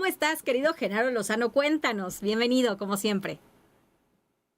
estás, querido Genaro Lozano? Cuéntanos. Bienvenido, como siempre.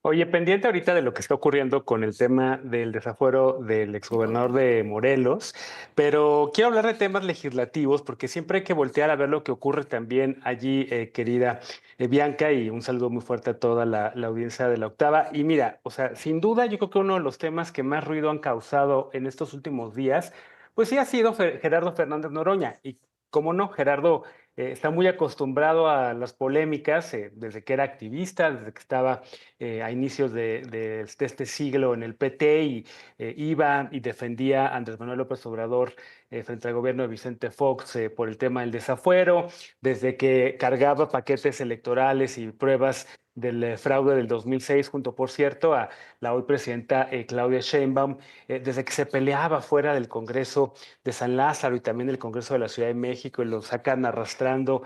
Oye, pendiente ahorita de lo que está ocurriendo con el tema del desafuero del exgobernador de Morelos, pero quiero hablar de temas legislativos porque siempre hay que voltear a ver lo que ocurre también allí, querida Bianca, y un saludo muy fuerte a toda la audiencia de la Octava. Y mira, o sea, sin duda yo creo que uno de los temas que más ruido han causado en estos últimos días, pues sí ha sido Gerardo Fernández Noroña. Y cómo no, Gerardo está muy acostumbrado a las polémicas desde que era activista, desde que estaba a inicios de este siglo en el PT y iba y defendía a Andrés Manuel López Obrador frente al gobierno de Vicente Fox por el tema del desafuero, desde que cargaba paquetes electorales y pruebas del fraude del 2006, junto, por cierto, a la hoy presidenta Claudia Sheinbaum, desde que se peleaba fuera del Congreso de San Lázaro y también del Congreso de la Ciudad de México y lo sacan arrastrando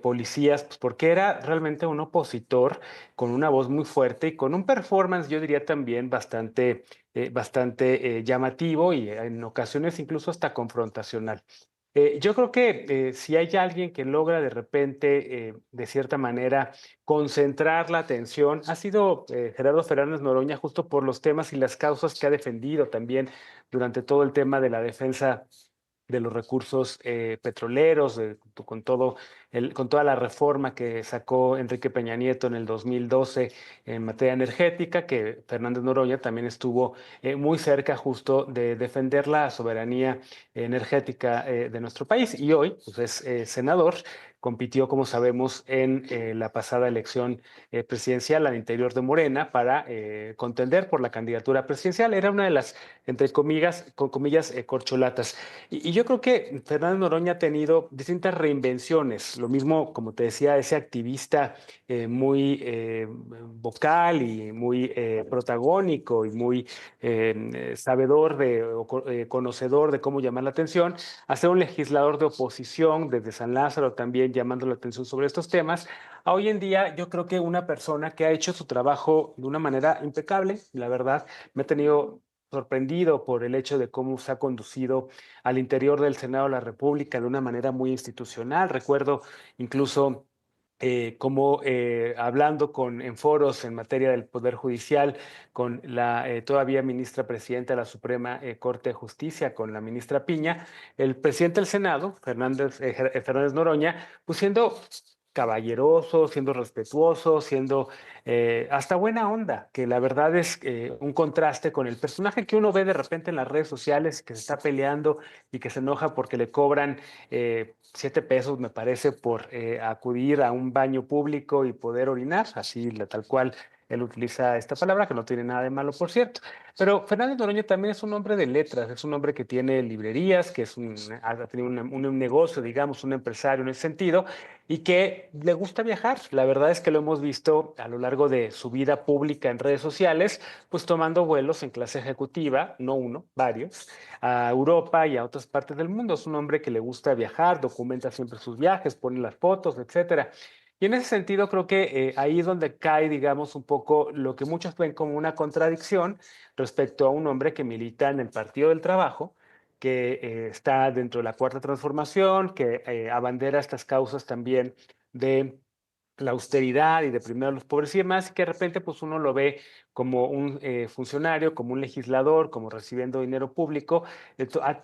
policías, pues porque era realmente un opositor con una voz muy fuerte y con un performance, yo diría también bastante llamativo y en ocasiones incluso hasta confrontacional. Yo creo que si hay alguien que logra de repente, de cierta manera, concentrar la atención, ha sido Gerardo Fernández Noroña, justo por los temas y las causas que ha defendido también durante todo el tema de la defensa de los recursos petroleros, con toda la reforma que sacó Enrique Peña Nieto en el 2012 en materia energética, que Fernández Noroña también estuvo muy cerca justo de defender la soberanía energética de nuestro país. Y hoy pues, es senador. Compitió, como sabemos, en la pasada elección presidencial al interior de Morena para contender por la candidatura presidencial. Era una de las, entre comillas, con comillas, corcholatas. Y yo creo que Fernando Noroña ha tenido distintas reinvenciones. Lo mismo, como te decía, ese activista muy vocal y muy protagónico y muy sabedor conocedor de cómo llamar la atención, a ser un legislador de oposición desde San Lázaro también llamando la atención sobre estos temas. A hoy en día yo creo que una persona que ha hecho su trabajo de una manera impecable, la verdad, me ha tenido sorprendido por el hecho de cómo se ha conducido al interior del Senado de la República de una manera muy institucional. Recuerdo incluso cómo hablando en foros en materia del Poder Judicial con la todavía ministra presidenta de la Suprema Corte de Justicia, con la ministra Piña, el presidente del Senado, Fernández Noroña, pues siendo caballeroso, siendo respetuoso, siendo hasta buena onda, que la verdad es un contraste con el personaje que uno ve de repente en las redes sociales, que se está peleando y que se enoja porque le cobran 7 pesos, me parece, por acudir a un baño público y poder orinar, así tal cual él utiliza esta palabra, que no tiene nada de malo, por cierto. Pero Fernández Noroña también es un hombre de letras, es un hombre que tiene librerías, ha tenido un negocio, digamos, un empresario en ese sentido, y que le gusta viajar. La verdad es que lo hemos visto a lo largo de su vida pública en redes sociales, pues tomando vuelos en clase ejecutiva, no uno, varios, a Europa y a otras partes del mundo. Es un hombre que le gusta viajar, documenta siempre sus viajes, pone las fotos, etcétera. Y en ese sentido creo que ahí es donde cae, digamos, un poco lo que muchos ven como una contradicción respecto a un hombre que milita en el Partido del Trabajo, que está dentro de la Cuarta Transformación, que abandera estas causas también de la austeridad y de primero a los pobres y demás, y que de repente pues uno lo ve como un funcionario, como un legislador, como recibiendo dinero público,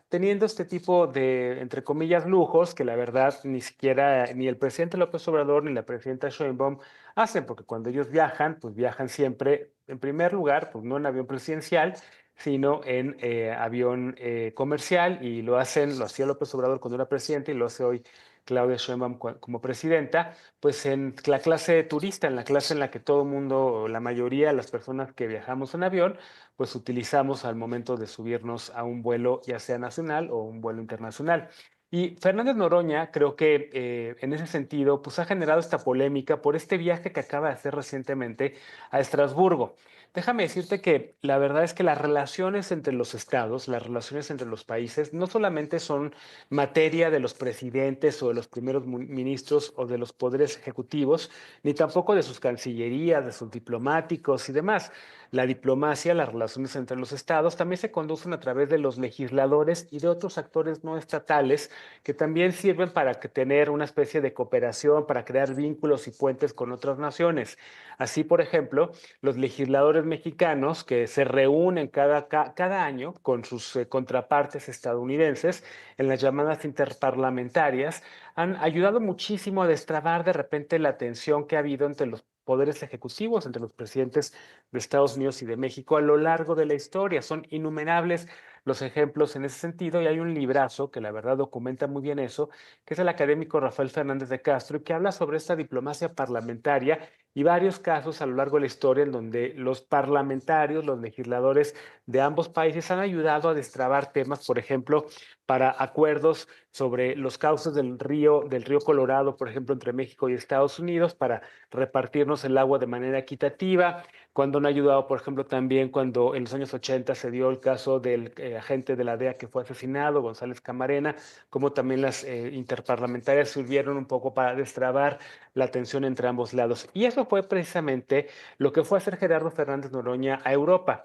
teniendo este tipo de, entre comillas, lujos que la verdad ni siquiera ni el presidente López Obrador ni la presidenta Sheinbaum hacen, porque cuando ellos viajan, pues viajan siempre, en primer lugar, pues no en avión presidencial, sino en avión comercial, y lo hacía López Obrador cuando era presidente y lo hace hoy Claudia Sheinbaum como presidenta, pues en la clase turista, en la clase en la que todo el mundo, o la mayoría de las personas que viajamos en avión, pues utilizamos al momento de subirnos a un vuelo, ya sea nacional o un vuelo internacional. Y Fernández Noroña, creo que en ese sentido, pues ha generado esta polémica por este viaje que acaba de hacer recientemente a Estrasburgo. Déjame decirte que la verdad es que las relaciones entre los estados, las relaciones entre los países, no solamente son materia de los presidentes o de los primeros ministros o de los poderes ejecutivos, ni tampoco de sus cancillerías, de sus diplomáticos y demás. La diplomacia, las relaciones entre los estados también se conducen a través de los legisladores y de otros actores no estatales que también sirven para tener una especie de cooperación, para crear vínculos y puentes con otras naciones. Así, por ejemplo, los legisladores mexicanos que se reúnen cada año con sus contrapartes estadounidenses en las llamadas interparlamentarias han ayudado muchísimo a destrabar de repente la tensión que ha habido entre los poderes ejecutivos, entre los presidentes de Estados Unidos y de México a lo largo de la historia. Son innumerables los ejemplos en ese sentido y hay un librazo que la verdad documenta muy bien eso, que es el académico Rafael Fernández de Castro y que habla sobre esta diplomacia parlamentaria y varios casos a lo largo de la historia en donde los parlamentarios, los legisladores de ambos países han ayudado a destrabar temas, por ejemplo, para acuerdos sobre los cauces del río Colorado, por ejemplo, entre México y Estados Unidos, para repartirnos el agua de manera equitativa, cuando han ayudado, por ejemplo, también cuando en los años 80 se dio el caso del agente de la DEA que fue asesinado, González Camarena, como también las interparlamentarias sirvieron un poco para destrabar la tensión entre ambos lados. Y eso fue precisamente lo que fue hacer Gerardo Fernández Noroña a Europa.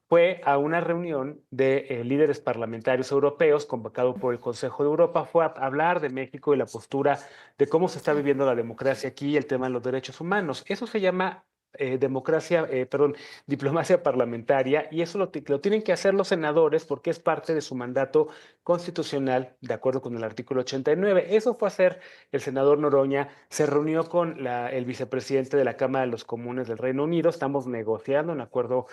Fue a una reunión de líderes parlamentarios europeos convocado por el Consejo de Europa, fue a hablar de México y la postura de cómo se está viviendo la democracia aquí y el tema de los derechos humanos. Eso se llama diplomacia parlamentaria, y eso lo tienen que hacer los senadores porque es parte de su mandato constitucional, de acuerdo con el artículo 89. Eso fue hacer el senador Noroña, se reunió con el vicepresidente de la Cámara de los Comunes del Reino Unido, estamos negociando un acuerdo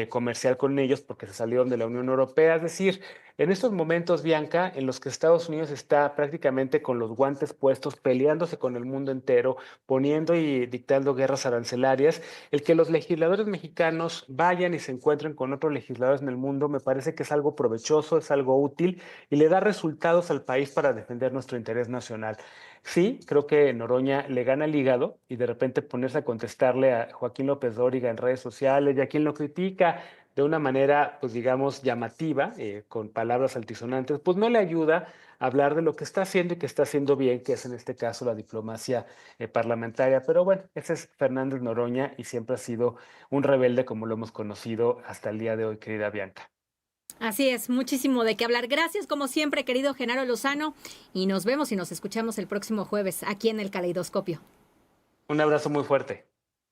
comercial con ellos porque se salieron de la Unión Europea, es decir, en estos momentos, Bianca, en los que Estados Unidos está prácticamente con los guantes puestos, peleándose con el mundo entero, poniendo y dictando guerras arancelarias, el que los legisladores mexicanos vayan y se encuentren con otros legisladores en el mundo me parece que es algo provechoso, es algo útil y le da resultados al país para defender nuestro interés nacional. Sí, creo que Noroña le gana el hígado y de repente ponerse a contestarle a Joaquín López Dóriga en redes sociales y a quien lo critica de una manera, pues digamos, llamativa, con palabras altisonantes, pues no le ayuda a hablar de lo que está haciendo y que está haciendo bien, que es en este caso la diplomacia parlamentaria. Pero bueno, ese es Fernández Noroña y siempre ha sido un rebelde como lo hemos conocido hasta el día de hoy, querida Bianca. Así es, muchísimo de qué hablar. Gracias como siempre, querido Genaro Lozano, y nos vemos y nos escuchamos el próximo jueves aquí en el Caleidoscopio. Un abrazo muy fuerte.